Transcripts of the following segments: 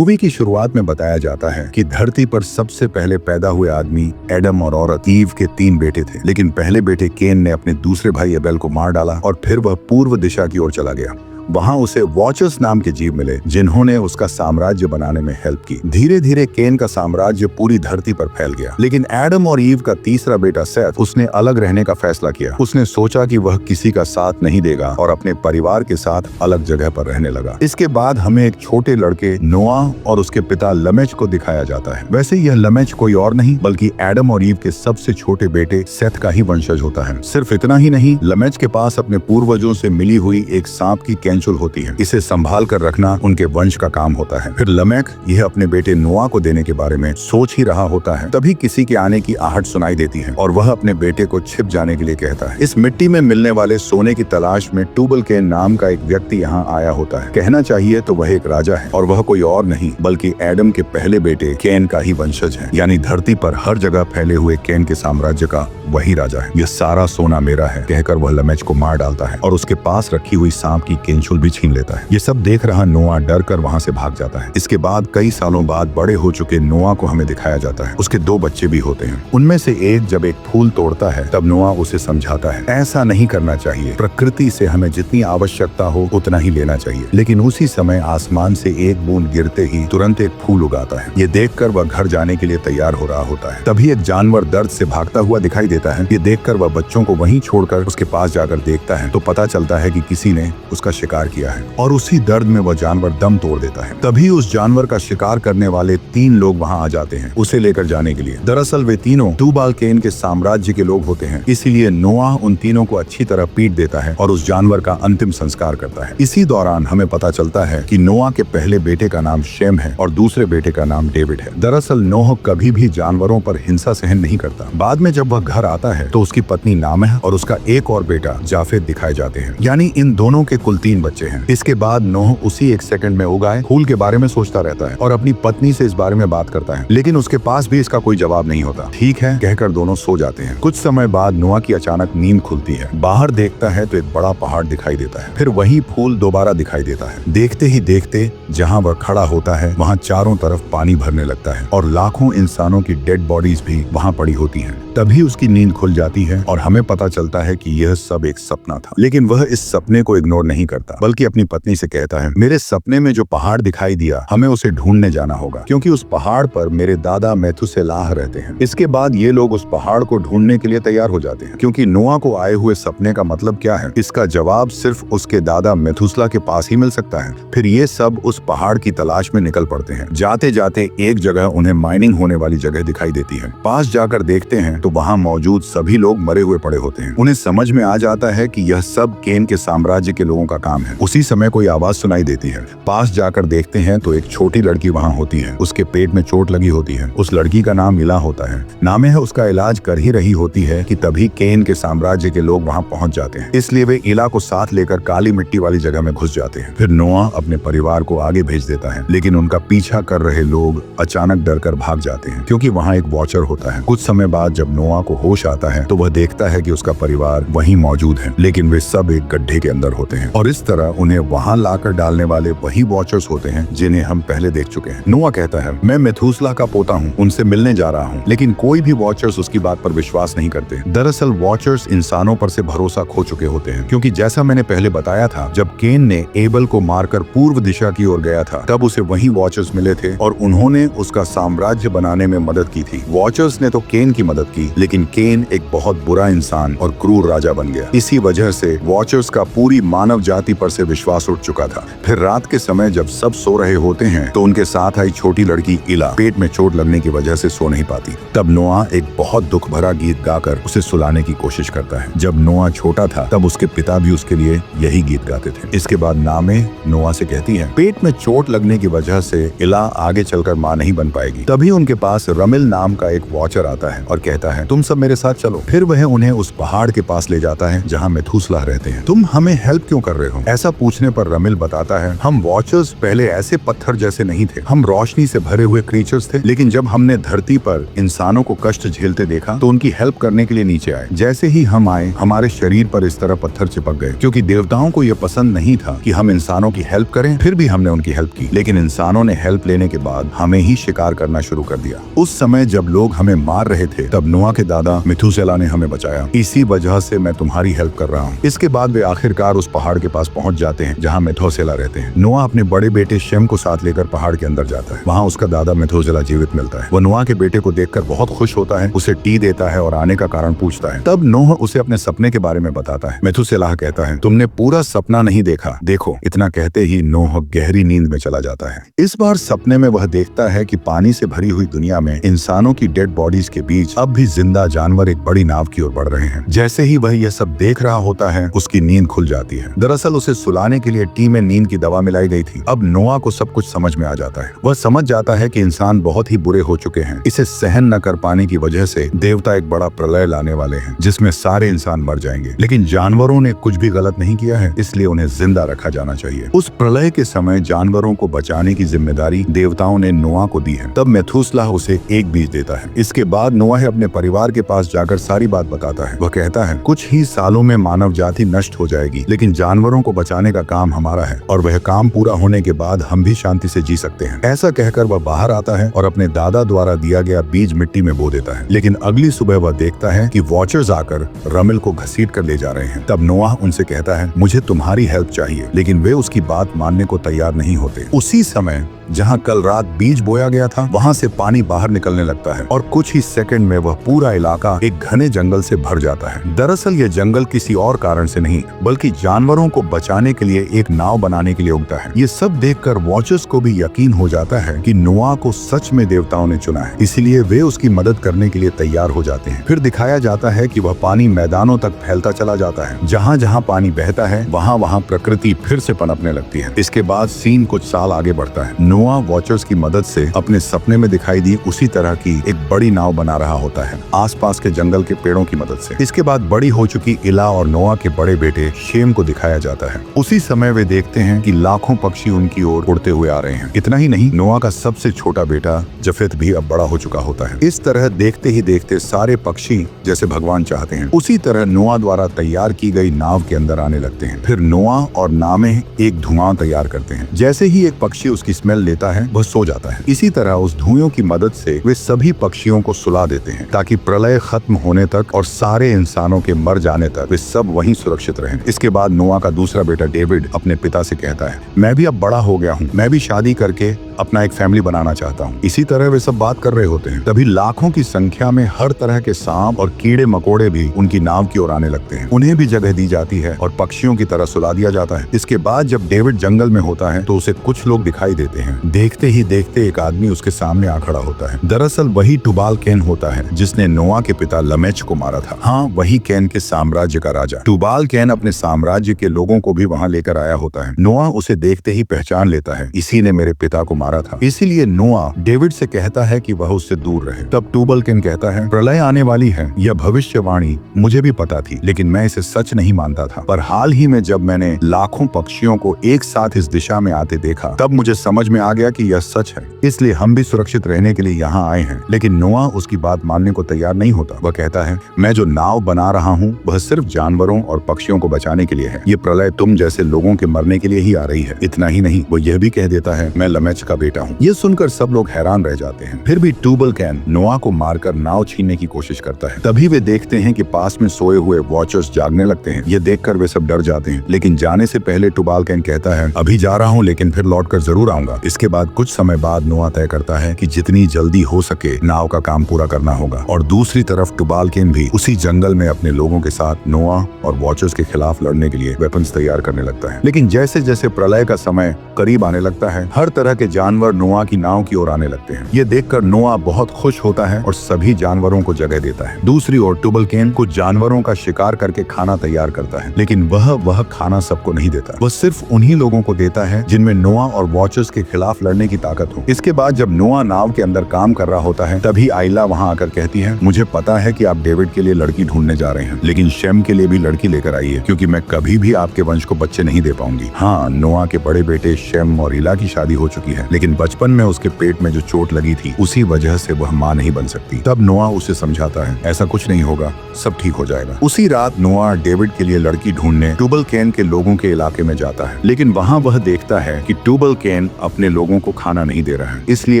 Movie की शुरुआत में बताया जाता है कि धरती पर सबसे पहले पैदा हुए आदमी एडम और औरत ईव के 3 बेटे थे, लेकिन पहले बेटे केन ने अपने दूसरे भाई एबेल को मार डाला और फिर वह पूर्व दिशा की ओर चला गया। वहां उसे वॉचर्स नाम के जीव मिले जिन्होंने उसका साम्राज्य बनाने में हेल्प की। धीरे धीरे केन का साम्राज्य पूरी धरती पर फैल गया, लेकिन एडम और ईव का तीसरा बेटा सेथ उसने अलग रहने का फैसला किया। उसने सोचा कि वह किसी का साथ नहीं देगा और अपने परिवार के साथ अलग जगह पर रहने लगा। इसके बाद हमें एक छोटे लड़के नोआह और उसके पिता लमेच को दिखाया जाता है। वैसे यह लमेच कोई और नहीं बल्कि एडम और ईव के सबसे छोटे बेटे सेथ का ही वंशज होता है। सिर्फ इतना ही नहीं, लमेच के पास अपने पूर्वजों से मिली हुई एक सांप की कैंचुल होती है। इसे संभाल कर रखना उनके वंश का काम होता है। फिर लमेक यह अपने बेटे नोआह को देने के बारे में सोच ही रहा होता है, तभी किसी के आने की आहट सुनाई देती है और वह अपने बेटे को छिप जाने के लिए कहता है। इस मिट्टी में मिलने वाले सोने की तलाश में टूबल केन नाम का एक व्यक्ति यहाँ आया होता है। कहना चाहिए तो वह एक राजा है और वह कोई और नहीं बल्कि एडम के पहले बेटे केन का ही वंशज है, यानी धरती पर हर जगह फैले हुए केन के साम्राज्य का वही राजा है। यह सारा सोना मेरा है कहकर वह लमेच को मार डालता है और उसके पास रखी हुई सांप की कैंचुल भी छीन लेता है। ये सब देख रहा नोआह डर कर वहाँ से भाग जाता है। इसके बाद कई सालों बाद बड़े हो चुके नोआह को हमें दिखाया जाता है। उसके 2 बच्चे भी होते हैं। उनमें से एक जब एक फूल तोड़ता है तब नोआह उसे समझाता है, ऐसा नहीं करना चाहिए, प्रकृति से हमें जितनी आवश्यकता हो उतना ही लेना चाहिए। लेकिन उसी समय आसमान से एक बूंद गिरते ही तुरंत एक फूल उगाता है। ये देखकर वह घर जाने के लिए तैयार हो रहा होता है। तभी एक जानवर दर्द से भागता हुआ दिखाई देता है। ये देखकर वह बच्चों को वहीं छोड़कर उसके पास जाकर देखता है तो पता चलता है कि किसी ने उसका शिकार किया है और उसी दर्द में वह जानवर दम तोड़ देता है। तभी उस जानवर का शिकार करने वाले 3 लोग वहां आ जाते हैं उसे लेकर जाने के लिए। दरअसल वे तीनों टूबाल केन के साम्राज्य के लोग होते हैं, इसीलिए नोआह उन तीनों को अच्छी तरह पीट देता है और उस जानवर का अंतिम संस्कार करता है। इसी दौरान हमें पता चलता है कि नोआह के पहले बेटे का नाम शेम है और दूसरे बेटे का नाम डेविड है। दरअसल नोह कभी भी जानवरों पर हिंसा सहन नहीं करता। बाद में जब वह घर आता है तो उसकी पत्नी नामह और उसका एक और बेटा जाफेद दिखाए जाते हैं, यानी इन दोनों के कुल 3 बच्चे हैं। इसके बाद नोह उसी एक सेकंड में उगाए फूल के बारे में सोचता रहता है और अपनी पत्नी से इस बारे में बात करता है, लेकिन उसके पास भी इसका कोई जवाब नहीं होता। ठीक है कहकर दोनों सो जाते हैं। कुछ समय बाद नोआह की अचानक नींद खुलती है। बाहर देखता है तो एक बड़ा पहाड़ दिखाई देता है। फिर वही फूल दोबारा दिखाई देता है। देखते ही देखते जहाँ वह खड़ा होता है वहाँ चारों तरफ पानी भरने लगता है और लाखों इंसानों की डेड बॉडीज भी वहाँ पड़ी होती हैं। तभी उसकी नींद खुल जाती है और हमें पता चलता है कि यह सब एक सपना था। लेकिन वह इस सपने को इग्नोर नहीं करता बल्कि अपनी पत्नी से कहता है, मेरे सपने में जो पहाड़ दिखाई दिया हमें उसे ढूंढने जाना होगा क्योंकि उस पहाड़ पर मेरे दादा मेथुसेलाह रहते हैं। इसके बाद ये लोग उस पहाड़ को ढूंढने के लिए तैयार हो जाते हैं। क्योंकि नोआह को आए हुए सपने का मतलब क्या है, इसका जवाब सिर्फ उसके दादा मेथुसेलाह के पास ही मिल सकता है। फिर ये सब उस पहाड़ की तलाश में निकल पड़ते हैं। जाते जाते एक जगह उन्हें माइनिंग होने वाली जगह दिखाई देती है। पास जाकर देखते हैं तो वहाँ मौजूद सभी लोग मरे हुए पड़े होते हैं। उन्हें समझ में आ जाता है कि यह सब केन के साम्राज्य के लोगों का काम है। उसी समय कोई आवाज सुनाई देती है। पास जाकर देखते हैं तो एक छोटी लड़की वहाँ होती है। उसके पेट में चोट लगी होती है। उस लड़की का नाम इला होता है। नामे उसका इलाज कर ही रही होती है कि तभी केन के साम्राज्य के लोग वहाँ पहुँच जाते हैं। इसलिए वे इला को साथ लेकर काली मिट्टी वाली जगह में घुस जाते हैं। फिर नोआह अपने परिवार को आगे भेज देता है, लेकिन उनका पीछा कर रहे लोग अचानक डर कर भाग जाते हैं क्योंकि वहाँ एक वॉचर होता है। कुछ समय बाद जब नोआह को होश आता है तो वह देखता है कि उसका परिवार वहीं मौजूद है, लेकिन वे सब एक गड्ढे के अंदर होते हैं और इस तरह उन्हें वहां लाकर डालने वाले वही वॉचर्स होते हैं जिन्हें हम पहले देख चुके हैं। नोआह कहता है, मैं मेथुसेलाह का पोता हूँ, उनसे मिलने जा रहा हूँ, लेकिन कोई भी वॉचर्स उसकी बात पर विश्वास नहीं करते। दरअसल वॉचर्स इंसानों पर से भरोसा खो चुके होते हैं क्योंकि जैसा मैंने पहले बताया था, जब केन ने एबल को मारकर पूर्व दिशा की ओर गया था तब उसे वही वॉचर्स मिले थे और उन्होंने उसका साम्राज्य बनाने में मदद की थी। वॉचर्स ने तो केन की मदद की, लेकिन केन एक बहुत बुरा इंसान और क्रूर राजा बन गया। इसी वजह से वॉचर्स का पूरी मानव जाति पर से विश्वास उठ चुका था। फिर रात के समय जब सब सो रहे होते हैं तो उनके साथ आई छोटी लड़की इला पेट में चोट लगने की वजह से सो नहीं पाती। तब नोआह एक बहुत दुख भरा गीत गाकर उसे सुलाने की कोशिश करता है। जब नोआह छोटा था तब उसके पिता भी उसके लिए यही गीत गाते थे। इसके बाद नामे नोआह से कहती है, पेट में चोट लगने की वजह से इला आगे चलकर माँ नहीं बन पाएगी। तभी उनके पास रमिल नाम का एक वॉचर आता है और कहता है, तुम सब मेरे साथ चलो। फिर वह उन्हें उस पहाड़ के पास ले जाता है जहाँ मेथुसेलाह रहते हैं। तुम हमें हेल्प क्यों कर रहे हो? ऐसा पूछने पर रमिल बताता है, हम वॉचर्स पहले ऐसे पत्थर जैसे नहीं थे, हम रोशनी से भरे हुए क्रीचर्स थे, लेकिन जब हमने धरती पर इंसानों को कष्ट झेलते देखा तो उनकी हेल्प करने के लिए नीचे आए। जैसे ही हम आए हमारे शरीर पर इस तरह पत्थर चिपक गए, क्योंकि देवताओं को यह पसंद नहीं था कि हम इंसानों की हेल्प करें। फिर भी हमने उनकी हेल्प की, लेकिन इंसानों ने हेल्प लेने के बाद हमें ही शिकार करना शुरू कर दिया। उस समय जब लोग हमें मार रहे थे तब नोआ के दादा मेथुसेला ने हमें बचाया, इसी वजह से मैं तुम्हारी हेल्प कर रहा हूँ। इसके बाद वे आखिरकार उस पहाड़ के पास पहुंच जाते हैं जहाँ मेथुसेला रहते हैं। नोआ अपने बड़े बेटे शेम को साथ लेकर पहाड़ के अंदर जाता है। वहाँ उसका दादा मेथुसेला जीवित मिलता है। वो नोआ के बेटे को देखकर बहुत खुश होता है, उसे टी देता है और आने का कारण पूछता है। तब नोह उसे अपने सपने के बारे में बताता है। मेथुसेला कहता है, तुमने पूरा सपना नहीं देखा, देखो। इतना कहते ही नोह गहरी नींद में चला जाता है। इस बार सपने में वह देखता है कि पानी से भरी हुई दुनिया में इंसानों की डेड बॉडीज के बीच अब भी जिंदा जानवर एक बड़ी नाव की ओर बढ़ रहे हैं। जैसे ही वह यह सब देख रहा होता है उसकी नींद खुल जाती है। दरअसल उसे सुलाने के लिए टी में नींद की दवा मिलाई गई थी। अब नोआ को सब कुछ समझ में आ जाता है। वह समझ जाता है कि इंसान बहुत ही बुरे हो चुके हैं। इसे सहन न कर पाने की वजह से देवता एक बड़ा प्रलय लाने वाले हैं जिसमें सारे इंसान मर जाएंगे, लेकिन जानवरों ने कुछ भी गलत नहीं किया है, इसलिए उन्हें जिंदा रखा जाना चाहिए। उस प्रलय के समय जानवरों को बचाने की जिम्मेदारी देवताओं ने नोआ को दी है। तब मेथुसेला उसे एक बीज देता है। इसके बाद नोआ अपने परिवार के पास जाकर सारी बात बताता है। वह कहता है, कुछ ही सालों में मानव जाति नष्ट हो जाएगी, लेकिन जानवरों को बचाने का काम हमारा है और वह काम पूरा होने के बाद हम भी शांति से जी सकते हैं। ऐसा कहकर वह बाहर आता है और अपने दादा द्वारा दिया गया बीज मिट्टी में बो देता है। लेकिन अगली सुबह वह देखता है कि वॉचर्स आकर रमिल को घसीट कर ले जा रहे हैं। तब नोआ उनसे कहता है, मुझे तुम्हारी हेल्प चाहिए, लेकिन वे उसकी बात मानने को तैयार नहीं होते। उसी समय जहां कल रात बीज बोया गया था वहां से पानी बाहर निकलने लगता है और कुछ ही सेकंड में वह पूरा इलाका एक घने जंगल से भर जाता है। दरअसल यह जंगल किसी और कारण से नहीं बल्कि जानवरों को बचाने के लिए एक नाव बनाने के लिए उगता है। ये सब देखकर वॉचर्स को भी यकीन हो जाता है कि नोआ को सच में देवताओं ने चुना है, इसीलिए वे उसकी मदद करने के लिए तैयार हो जाते हैं। फिर दिखाया जाता है कि वह पानी मैदानों तक फैलता चला जाता है। जहाँ जहाँ पानी बहता है वहाँ वहाँ प्रकृति फिर से पनपने लगती है। इसके बाद सीन कुछ साल आगे बढ़ता है। नोआ वॉचर्स की मदद से अपने सपने में दिखाई दी उसी तरह की एक बड़ी नाव बना रहा होता है, आसपास के जंगल के पेड़ों की मदद से। इसके बाद बड़ी हो चुकी इला और नोआ के बड़े बेटे शेम को दिखाया जाता है। उसी समय वे देखते हैं कि लाखों पक्षी उनकी ओर उड़ते हुए आ रहे हैं। इतना ही नहीं, नोआ का सबसे छोटा बेटा जफेत भी अब बड़ा हो चुका होता है। इस तरह देखते ही देखते सारे पक्षी जैसे भगवान चाहते हैं उसी तरह नोआ द्वारा तैयार की गई नाव के अंदर आने लगते हैं। फिर नोआ और नामे एक धुआं तैयार करते हैं। जैसे ही एक पक्षी उसकी स्मेल लेता है वह सो जाता है। इसी तरह उस धुएं की मदद से वे सभी पक्षियों को सुला देते हैं ताकि प्रलय खत्म होने तक और सारे इंसानों के मर जाने तक वे सब वहीं सुरक्षित रहें। इसके बाद नोआ का दूसरा बेटा डेविड अपने पिता से कहता है, मैं भी अब बड़ा हो गया हूँ, मैं भी शादी करके अपना एक फैमिली बनाना चाहता हूँ। इसी तरह वे सब बात कर रहे होते हैं। तभी लाखों की संख्या में हर तरह के सांप और कीड़े मकोड़े भी उनकी नाव की ओर आने लगते हैं। उन्हें भी जगह दी जाती है और पक्षियों की तरह सुला दिया जाता है। इसके बाद जब डेविड जंगल में होता है तो उसे कुछ लोग दिखाई देते हैं। देखते ही देखते एक आदमी उसके सामने आ खड़ा होता है। दरअसल वही टुबाल कैन होता है जिसने नोआ के पिता लमेच को मारा था। हाँ, वही कैन के साम्राज्य का राजा। टुबाल कैन अपने साम्राज्य के लोगों को भी वहाँ लेकर आया होता है। नोआ उसे देखते ही पहचान लेता है, इसी ने मेरे पिता को मारा था। इसीलिए नोआ डेविड से कहता है कि वह उससे दूर रहे। तब टुबाल कैन कहता है, प्रलय आने वाली है, यह भविष्यवाणी मुझे भी पता थी, लेकिन मैं इसे सच नहीं मानता था। पर हाल ही में जब मैंने लाखों पक्षियों को एक साथ इस दिशा में आते देखा तब मुझे समझ में आ गया कि यह सच है, इसलिए हम भी सुरक्षित रहने के लिए यहाँ आए हैं। लेकिन नोआ उसकी बात मानने को तैयार नहीं होता। वह कहता है, मैं जो नाव बना रहा हूँ वह सिर्फ जानवरों और पक्षियों को बचाने के लिए है। ये प्रलय तुम जैसे लोगों के मरने के लिए ही आ रही है। इतना ही नहीं, वो यह भी कह देता है, मैं लमेच का बेटा हूँ। ये सुनकर सब लोग हैरान रह जाते हैं। फिर भी टुबाल कैन नोआ को मारकर नाव छीनने की कोशिश करता है। तभी वे देखते हैं कि पास में सोए हुए वॉचर्स जागने लगते हैं। ये देखकर वे सब डर जाते हैं, लेकिन जाने से पहले टुबाल कैन कहता है, अभी जा रहा हूँ लेकिन फिर लौट कर जरूर आऊंगा। इसके बाद कुछ समय बाद नोआ तय करता है कि जितनी जल्दी हो सके नाव का काम पूरा करना होगा। और दूसरी तरफ टुबाल कैन भी उसी जंगल में अपने लोगों के साथ नोआ और वॉचर्स के खिलाफ लड़ने के लिए वेपन्स तैयार करने लगता है। लेकिन जैसे जैसे प्रलय का समय करीब आने लगता है हर तरह के जानवर नोआ की नाव की ओर आने लगते हैं। ये देखकर नोआ बहुत खुश होता है और सभी जानवरों को जगह देता है। दूसरी ओर टुबल केन कुछ जानवरों का शिकार करके खाना तैयार करता है, लेकिन वह खाना सबको नहीं देता। वह सिर्फ उन्हीं लोगों को देता है जिनमें नोआ और वॉचर्स के खिलाफ लड़ने की ताकत हो। इसके बाद जब नोआ नाव के अंदर काम कर रहा होता है, तभी आइला वहाँ आकर कहती है, मुझे पता है कि आप डेविड के लिए लड़की ढूंढने जा रहे हैं, लेकिन शेम के लिए भी लड़की लेकर आइए, क्योंकि मैं कभी भी आपके वंश को बच्चे नहीं दे पाऊंगी। हाँ, नोआ के बड़े बेटे शेम और इला की शादी हो चुकी है, लेकिन बचपन में उसके पेट में जो चोट लगी थी, उसी वजह से वह माँ नहीं बन सकती। तब नोआ उसे समझाता है, ऐसा कुछ नहीं होगा, सब ठीक हो जाएगा। उसी रात नोआ डेविड के लिए लड़की ढूंढने टुबल केन के लोगों के इलाके में जाता है, लेकिन वहाँ वह देखता है कि टुबल केन अपने लोगों को खाना नहीं दे रहा है, इसलिए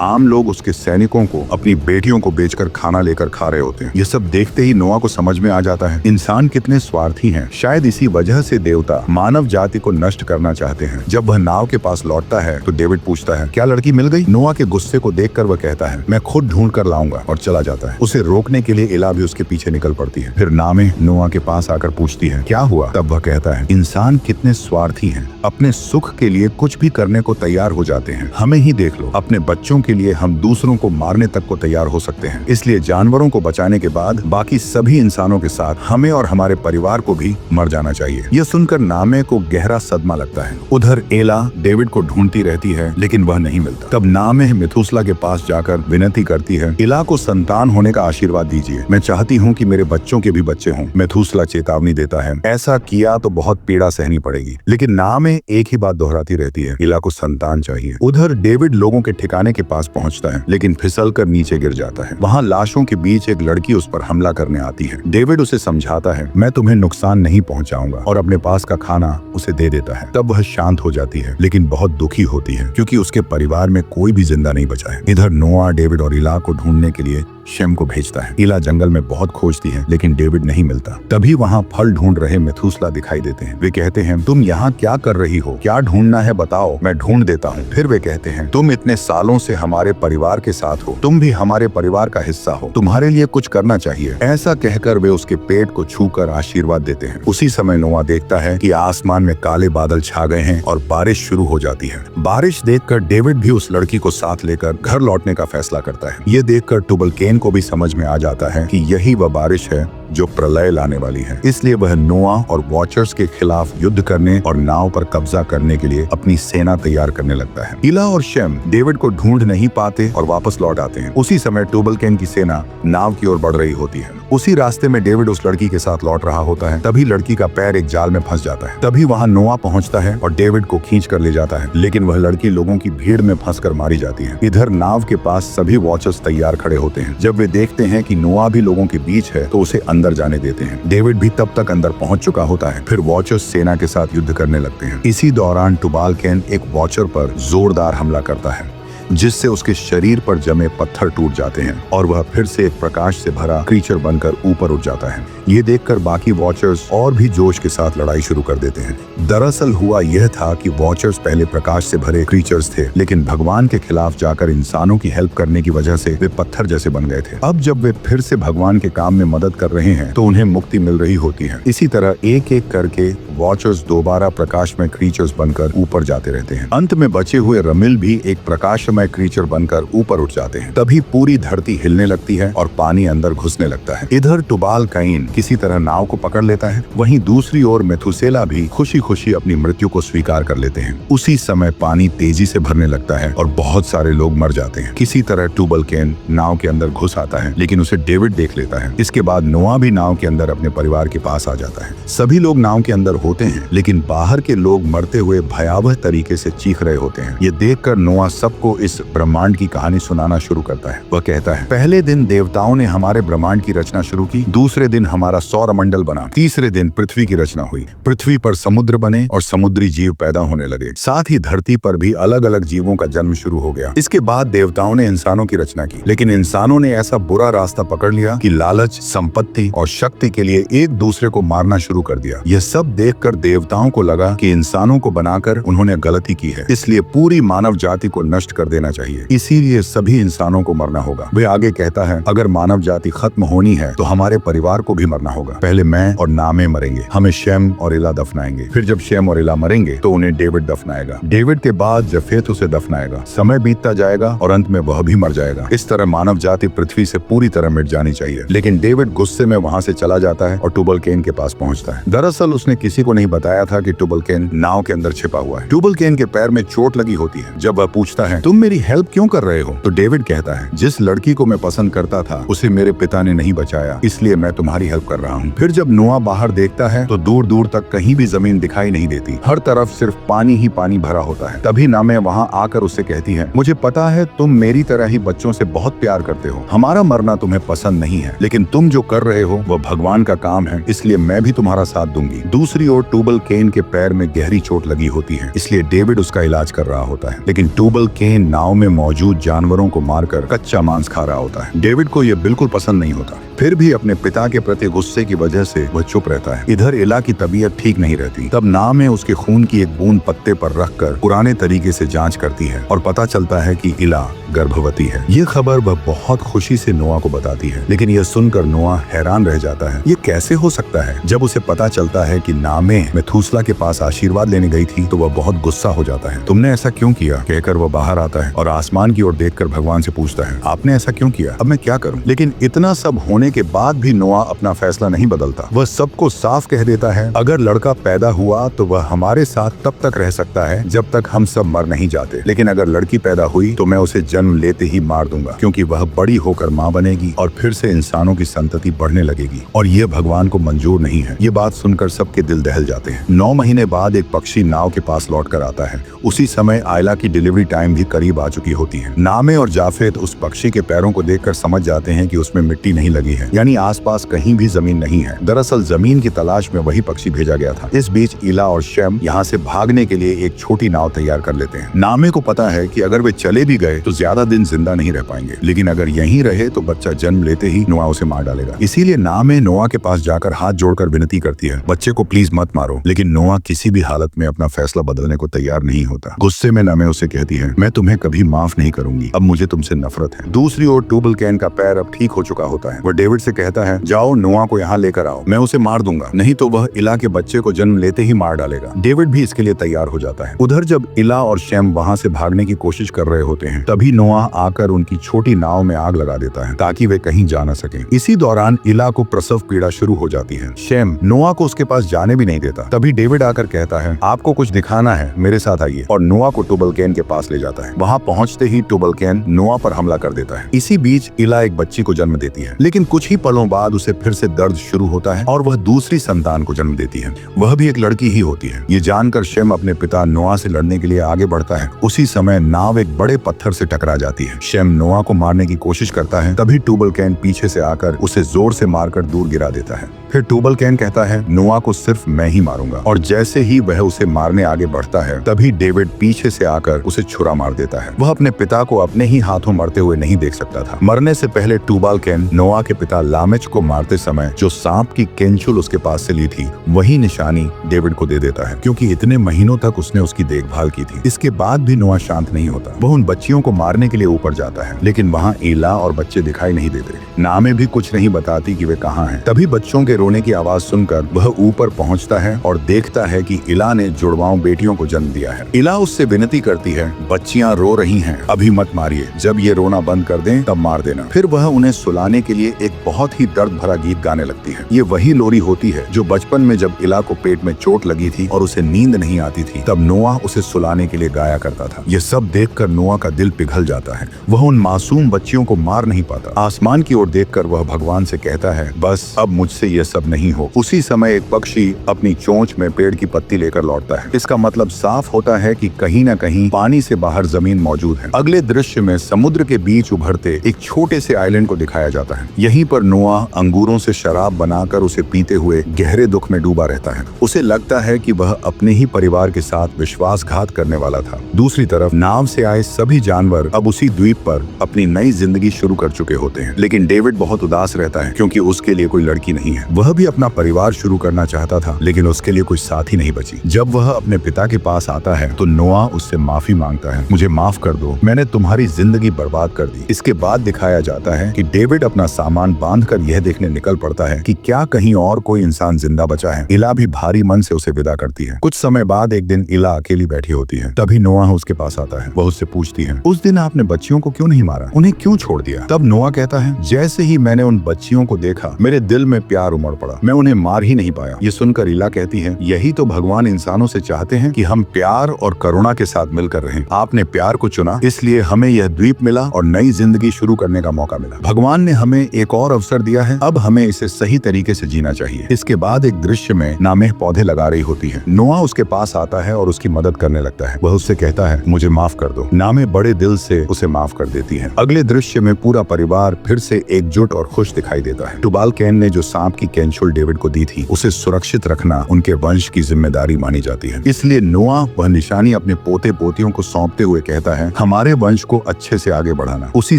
आम लोग उसके सैनिकों को अपनी बेटियों को बेचकर खाना लेकर खा रहे होते हैं। ये सब देखते ही नोआ को समझ में आ जाता है, इंसान कितने स्वार्थी हैं। शायद इसी वजह से देवता मानव जाति को नष्ट करना चाहते हैं। जब वह नाव के पास लौटता है तो डेविड पूछता है, क्या लड़की मिल गई? नोआ के गुस्से को देखकर वह कहता है, मैं खुद ढूंढ कर लाऊंगा, और चला जाता है। उसे रोकने के लिए इला भी उसके पीछे निकल पड़ती है। फिर नामे नोआ के पास आकर पूछती है, क्या हुआ? तब वह कहता है, इंसान कितने स्वार्थी हैं, अपने सुख के लिए कुछ भी करने को तैयार हो जाते हैं। हमें ही देख लो, अपने बच्चों के लिए हम दूसरों को मारने तक को तैयार हो सकते हैं। इसलिए जानवरों को बचाने के बाद बाकी सभी इंसानों के साथ हमें और हमारे परिवार को भी मर जाना चाहिए। यह सुनकर नामे को गहरा सदमा लगता है। उधर एला डेविड को ढूंढती रहती है, लेकिन वह नहीं मिलता। तब नामे मेथुसला के पास जाकर विनती करती है, इला को संतान होने का आशीर्वाद दीजिए, मैं चाहती हूँ कि मेरे बच्चों के भी बच्चे हों। मेथुसला चेतावनी देता है, ऐसा किया तो बहुत पीड़ा सहनी पड़ेगी, लेकिन नामे एक ही बात दोहराती रहती है, इला को संतान चाहिए। उधर डेविड लोगों के ठिकाने के पास पहुंचता है, लेकिन फिसल कर नीचे गिर जाता है। वहाँ लाशों के बीच एक लड़की उस पर हमला करने आती है। डेविड उसे समझाता है, मैं तुम्हें नुकसान नहीं पहुंचाऊंगा, और अपने पास का खाना उसे दे देता है। तब वह शांत हो जाती है, लेकिन बहुत दुखी होती है, क्योंकि उसके परिवार में कोई भी जिंदा नहीं बचा है। इधर नोआ डेविड और इला को ढूंढने के लिए शेम को भेजता है। इला जंगल में बहुत खोजती है, लेकिन डेविड नहीं मिलता। तभी वहाँ फल ढूंढ रहे मेथुसला दिखाई देते हैं। वे कहते हैं, तुम यहाँ क्या कर रही हो? क्या ढूंढना है बताओ, मैं ढूंढ देता हूँ। फिर वे कहते हैं, तुम इतने सालों से हमारे परिवार के साथ हो, तुम भी हमारे परिवार का हिस्सा हो, तुम्हारे लिए कुछ करना चाहिए। ऐसा कहकर वे उसके पेट को छूकर आशीर्वाद देते हैं। उसी समय नोआ देखता है कि आसमान में काले बादल छा गए हैं और बारिश शुरू हो जाती है। बारिश देखकर डेविड भी उस लड़की को साथ लेकर घर लौटने का फैसला करता है। ये देखकर टुबल केन को भी समझ में आ जाता है कि यही वह बारिश है जो प्रलय लाने वाली है। इसलिए वह नोआ और वॉचर्स के खिलाफ युद्ध करने और नाव पर कब्जा करने के लिए अपनी सेना तैयार करने लगता है। इला और शेम डेविड को ढूंढ नहीं पाते और वापस लौट आते हैं। उसी समय टुबल केन की सेना नाव की ओर बढ़ रही होती है। उसी रास्ते में डेविड उस लड़की के साथ लौट रहा होता है। तभी लड़की का पैर एक जाल में फंस जाता है। तभी वहाँ नोआ पहुँचता है और डेविड को खींच कर ले जाता है, लेकिन वह लड़की लोगों की भीड़ में फंसकर मारी जाती है। इधर नाव के पास सभी वॉचर्स तैयार खड़े होते हैं। जब वे देखते हैं कि नोआ भी लोगों के बीच है, तो उसे अंदर जाने देते हैं। डेविड भी तब तक अंदर पहुंच चुका होता है। फिर वॉचर्स सेना के साथ युद्ध करने लगते हैं। इसी दौरान टुबाल केन एक वॉचर पर जोरदार हमला करता है, जिससे उसके शरीर पर जमे पत्थर टूट जाते हैं और वह फिर से एक प्रकाश से भरा क्रीचर बनकर ऊपर उठ जाता है। ये देखकर बाकी वॉचर्स और भी जोश के साथ लड़ाई शुरू कर देते हैं। दरअसल हुआ यह था कि वॉचर्स पहले प्रकाश से भरे क्रीचर्स थे, लेकिन भगवान के खिलाफ जाकर इंसानों की हेल्प करने की वजह से वे पत्थर जैसे बन गए थे। अब जब वे फिर से भगवान के काम में मदद कर रहे हैं, तो उन्हें मुक्ति मिल रही होती है। इसी तरह एक एक करके वॉचर्स दोबारा प्रकाश में क्रीचर्स बनकर ऊपर जाते रहते हैं। अंत में बचे हुए रमिल भी एक प्रकाशमय क्रीचर बनकर ऊपर उठ जाते हैं। तभी पूरी धरती हिलने लगती है और पानी अंदर घुसने लगता है। इधर टुबाल काइन किसी तरह नाव को पकड़ लेता है, वहीं दूसरी ओर मेथुसेला भी खुशी खुशी अपनी मृत्यु को स्वीकार कर लेते हैं। उसी समय पानी तेजी से भरने लगता है और बहुत सारे लोग मर जाते हैं। किसी तरह टुबल केन नाव के अंदर घुस आता है, लेकिन उसे डेविड देख लेता है। इसके बाद नोआ भी नाव के अंदर अपने परिवार के पास आ जाता है। सभी लोग नाव के अंदर होते हैं, लेकिन बाहर के लोग मरते हुए भयावह तरीके से चीख रहे होते हैं। ये देखकर नोआ सबको इस ब्रह्मांड की कहानी सुनाना शुरू करता है। वह कहता है, पहले दिन देवताओं ने हमारे ब्रह्मांड की रचना शुरू की, दूसरे दिन हमारा सौरमंडल बना, तीसरे दिन पृथ्वी की रचना हुई। पृथ्वी पर समुद्र बने और समुद्री जीव पैदा होने लगे। साथ ही धरती पर भी अलग अलग जीवों का जन्म शुरू हो गया। इसके बाद देवताओं ने इंसानों की रचना की, लेकिन इंसानों ने ऐसा बुरा रास्ता पकड़ लिया कि लालच, संपत्ति और शक्ति के लिए एक दूसरे को मारना शुरू कर दिया। यह सब देखकर देवताओं को लगा कि इंसानों को बनाकर उन्होंने गलती की है, इसलिए पूरी मानव जाति को नष्ट कर देना देना चाहिए, इसीलिए सभी इंसानों को मरना होगा। वे आगे कहता है, अगर मानव जाति खत्म होनी है तो हमारे परिवार को भी मरना होगा। पहले मैं और नामे मरेंगे, हमें शेम और इला दफनाएंगे, फिर जब शेम और इला मरेंगे तो उन्हें डेविड दफनाएगा, डेविड के बाद जफेत उसे दफनाएगा, समय बीतता जाएगा और अंत में वह भी मर जाएगा। इस तरह मानव जाति पृथ्वी से पूरी तरह मिट जानी चाहिए। लेकिन डेविड गुस्से में वहाँ से चला जाता है और टूबल केन के पास पहुँचता है। दरअसल उसने किसी को नहीं बताया था कि टूबल केन नाव के अंदर छिपा हुआ है। टूबल केन के पैर में चोट लगी होती है। जब वह पूछता है, तुम मेरी हेल्प क्यों कर रहे हो, तो डेविड कहता है, जिस लड़की को मैं पसंद करता था उसे मेरे पिता ने नहीं बचाया, इसलिए मैं तुम्हारी हेल्प कर रहा हूँ। फिर जब नोआ बाहर देखता है तो दूर दूर तक कहीं भी जमीन दिखाई नहीं देती, हर तरफ सिर्फ पानी ही पानी भरा होता है। तभी नामे वहाँ आकर उससे कहती है, मुझे पता है तुम मेरी तरह ही बच्चों से बहुत प्यार करते हो, हमारा मरना तुम्हें पसंद नहीं है, लेकिन तुम जो कर रहे हो वह भगवान का काम है, इसलिए मैं भी तुम्हारा साथ दूंगी। दूसरी ओर टूबल केन के पैर में गहरी चोट लगी होती है, इसलिए डेविड उसका इलाज कर रहा होता है। लेकिन टूबल केन नाव में मौजूद जानवरों को मारकर कच्चा मांस खा रहा होता है। डेविड को यह बिल्कुल पसंद नहीं होता, फिर भी अपने पिता के प्रति गुस्से की वजह से वह चुप रहता है। इधर इला की तबीयत ठीक नहीं रहती। तब नामे उसके खून की एक बूंद पत्ते पर रखकर पुराने तरीके से जांच करती है और पता चलता है कि इला गर्भवती है। ये खबर वह बहुत खुशी से नोआ को बताती है, लेकिन यह सुनकर नोआ हैरान रह जाता है। ये कैसे हो सकता है? जब उसे पता चलता है कि नामे मेथूसला के पास आशीर्वाद लेने गई थी तो वह बहुत गुस्सा हो जाता है। तुमने ऐसा क्यों किया, कहकर वह बाहर आता है और आसमान की ओर देखकर भगवान से पूछता है, आपने ऐसा क्यों किया, अब मैं क्या करूं? लेकिन इतना सब होने के बाद भी नोआ अपना फैसला नहीं बदलता। वह सबको साफ कह देता है, अगर लड़का पैदा हुआ तो वह हमारे साथ तब तक रह सकता है जब तक हम सब मर नहीं जाते, लेकिन अगर लड़की पैदा हुई तो मैं उसे जन्म लेते ही मार दूंगा, क्योंकि वह बड़ी होकर माँ बनेगी और फिर से इंसानों की संतति बढ़ने लगेगी और यह भगवान को मंजूर नहीं है। ये बात सुनकर सबके दिल दहल जाते हैं। 9 महीने बाद एक पक्षी नाव के पास लौट कर आता है। उसी समय आयला की डिलीवरी टाइम भी करीब आ चुकी होती है। नामे और जाफेत उस पक्षी के पैरों को देखकर समझ जाते हैं कि उसमें मिट्टी नहीं लगी है, यानी आसपास कहीं भी जमीन नहीं है। दरअसल जमीन की तलाश में वही पक्षी भेजा गया था। इस बीच इला और शेम यहाँ से भागने के लिए एक छोटी नाव तैयार कर लेते हैं। नामे को पता है कि अगर वे चले भी गए तो ज्यादा दिन जिंदा नहीं रह पाएंगे, लेकिन अगर यहीं रहे तो बच्चा जन्म लेते ही नोआ उसे मार डालेगा। इसीलिए नामे नोआ के पास जाकर हाथ जोड़कर विनती करती है, बच्चे को प्लीज मत मारो। लेकिन नोआ किसी भी हालत में अपना फैसला बदलने को तैयार नहीं होता। गुस्से में नामे उसे कहती है, मैं तुम्हें कभी माफ नहीं करूंगी, अब मुझे तुमसे नफरत है। दूसरी ओर टूबल कैन का पैर अब ठीक हो चुका होता है। वह डेविड से कहता है, जाओ नोआ को यहाँ लेकर आओ, मैं उसे मार दूंगा, नहीं तो वह इला के बच्चे को जन्म लेते ही मार डालेगा। डेविड भी इसके लिए तैयार हो जाता है। उधर जब इला और शेम वहाँ से भागने की कोशिश कर रहे होते हैं, तभी नोआ आकर उनकी छोटी नाव में आग लगा देता है ताकि वे कहीं जा न सके। इसी दौरान इला को प्रसव पीड़ा शुरू हो जाती है। शेम नोआ को उसके पास जाने भी नहीं देता। तभी डेविड आकर कहता है, आपको कुछ दिखाना है, मेरे साथ आइए, और नोआ को टूबल कैन के पास ले जाता है। वहाँ पहुँचते ही टूबल कैन नोआ पर हमला कर देता है। इसी बीच इला एक बच्ची को जन्म देती है, लेकिन कुछ ही पलों बाद उसे फिर से दर्द शुरू होता है और वह दूसरी संतान को जन्म देती है। वह भी एक लड़की ही होती है। ये जानकर शेम अपने पिता नोआ से लड़ने के लिए आगे बढ़ता है। उसी समय नाव एक बड़े पत्थर से टकरा जाती है। शेम नोआ को मारने की कोशिश करता है, तभी टूबल कैन पीछे से आकर उसे जोर से मारकर दूर गिरा देता है। फिर टूबल कैन कहता है, नोआ को सिर्फ मैं ही मारूंगा, और जैसे ही वह उसे मारने आगे बढ़ता है तभी डेविड पीछे से आकर उसे छुरा मार देता है। वह अपने पिता को अपने ही हाथों मरते हुए नहीं देख सकता था। मरने से पहले टूबल कैन नोआ के पिता लामेच को मारते समय जो सांप की केंचुल उसके पास से ली थी वही निशानी डेविड को दे देता है, क्योंकि इतने महीनों तक उसने उसकी देखभाल की थी। इसके बाद भी नोआ शांत नहीं होता। वह उन बच्चियों को मारने के लिए ऊपर जाता है, लेकिन वहाँ इला और बच्चे दिखाई नहीं देते। नामे भी कुछ नहीं बताती कि वे कहाँ हैं। तभी बच्चों के रोने की आवाज सुनकर वह ऊपर पहुँचता है और देखता है कि इला ने जुड़वाओं बेटियों को जन्म दिया है। इला उससे विनती करती है, बच्चियां रो रही हैं, अभी मत मारिए, जब ये रोना बंद कर दें तब मार देना। फिर वह उन्हें सुलाने के लिए एक बहुत ही दर्द भरा गीत गाने लगती है। ये वही लोरी होती है जो बचपन में जब इला को पेट में चोट लगी थी और उसे नींद नहीं आती थी तब नोआ उसे सुलाने के लिए गाया करता था। ये सब देखकर नोआ का दिल पिघल जाता है। वह उन मासूम बच्चियों को मार नहीं पाता। आसमान की ओर देखकर वह भगवान से कहता है, बस अब मुझसे ये सब नहीं हो। उसी समय एक पक्षी अपनी चोंच में पेड़ की पत्ती लेकर लौटता है। इसका मतलब साफ होता है कि कहीं न कहीं पानी से बाहर जमीन मौजूद है। अगले दृश्य में समुद्र के बीच उभरते एक छोटे से आइलैंड को दिखाया जाता है। यहीं पर नोआ अंगूरों से शराब बनाकर उसे पीते हुए गहरे दुख में डूबा रहता है। उसे लगता है कि वह अपने ही परिवार के साथ विश्वासघात करने वाला था। दूसरी तरफ नाव से आए सभी जानवर अब उसी द्वीप पर अपनी नई जिंदगी शुरू कर चुके होते हैं, लेकिन डेविड बहुत उदास रहता है क्योंकि उसके लिए कोई लड़की नहीं है। वह भी अपना परिवार शुरू करना चाहता था, लेकिन उसके लिए कोई साथी नहीं बची। जब वह अपने पिता के पास आता है तो नोआ उससे माफी मांगता है, मुझे माफ कर दो, मैंने तुम्हारी जिंदगी बर्बाद कर दी। इसके बाद दिखाया जाता है कि डेविड अपना सामान बांधकर यह देखने निकल पड़ता है कि क्या कहीं और कोई इंसान जिंदा बचा है। इला भी भारी मन से उसे विदा करती है। कुछ समय बाद एक दिन इला अकेली बैठी होती है, तभी नोआ उसके पास आता है। वह उससे पूछती है, उस दिन आपने बच्चियों को क्यों नहीं मारा, उन्हें क्यों छोड़ दिया? तब नोआ कहता है, जैसे ही मैंने उन बच्चियों को देखा मेरे दिल में प्यार उमड़ पड़ा, मैं उन्हें मार ही नहीं पाया। ये सुनकर इला कहती है, यही तो भगवान इंसानों से चाहते हैं कि हम प्यार और करुणा के साथ मिलकर रहें। आपने प्यार को चुना, इसलिए हमें यह द्वीप मिला और नई जिंदगी शुरू करने का मौका मिला। भगवान ने हमें एक और अवसर दिया है, अब हमें इसे सही तरीके से जीना चाहिए। इसके बाद एक दृश्य में नामेह पौधे लगा रही होती है। नोआ उसके पास आता है और उसकी मदद करने लगता है। वह उससे कहता है, मुझे माफ कर दो। नामे बड़े दिल से उसे माफ कर देती है। अगले दृश्य में पूरा परिवार फिर से एकजुट और खुश दिखाई देता है। टुबाल कैन ने जो सांप की कैंचुल डेविड को दी थी, उसे सुरक्षित रखना उनके वंश की जिम्मेदारी मानी जाती है। इसलिए नोआ वह निशानी अपने पोते पोतियों को सौंपते हुए कहता है, हमारे वंश को अच्छे से आगे बढ़ाना। उसी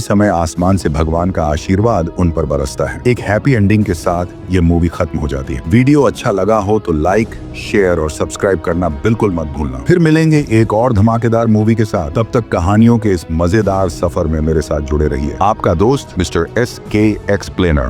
समय आसमान से भगवान का आशीर्वाद उन पर बरसता है। एक हैप्पी एंडिंग के साथ ये मूवी खत्म हो जाती है। वीडियो अच्छा लगा हो तो लाइक, शेयर और सब्सक्राइब करना बिल्कुल मत भूलना। फिर मिलेंगे एक और धमाकेदार मूवी के साथ। तब तक कहानियों के इस मजेदार सफर में मेरे साथ जुड़े रहिए। आपका दोस्त मिस्टर SK एक्सप्लेनर।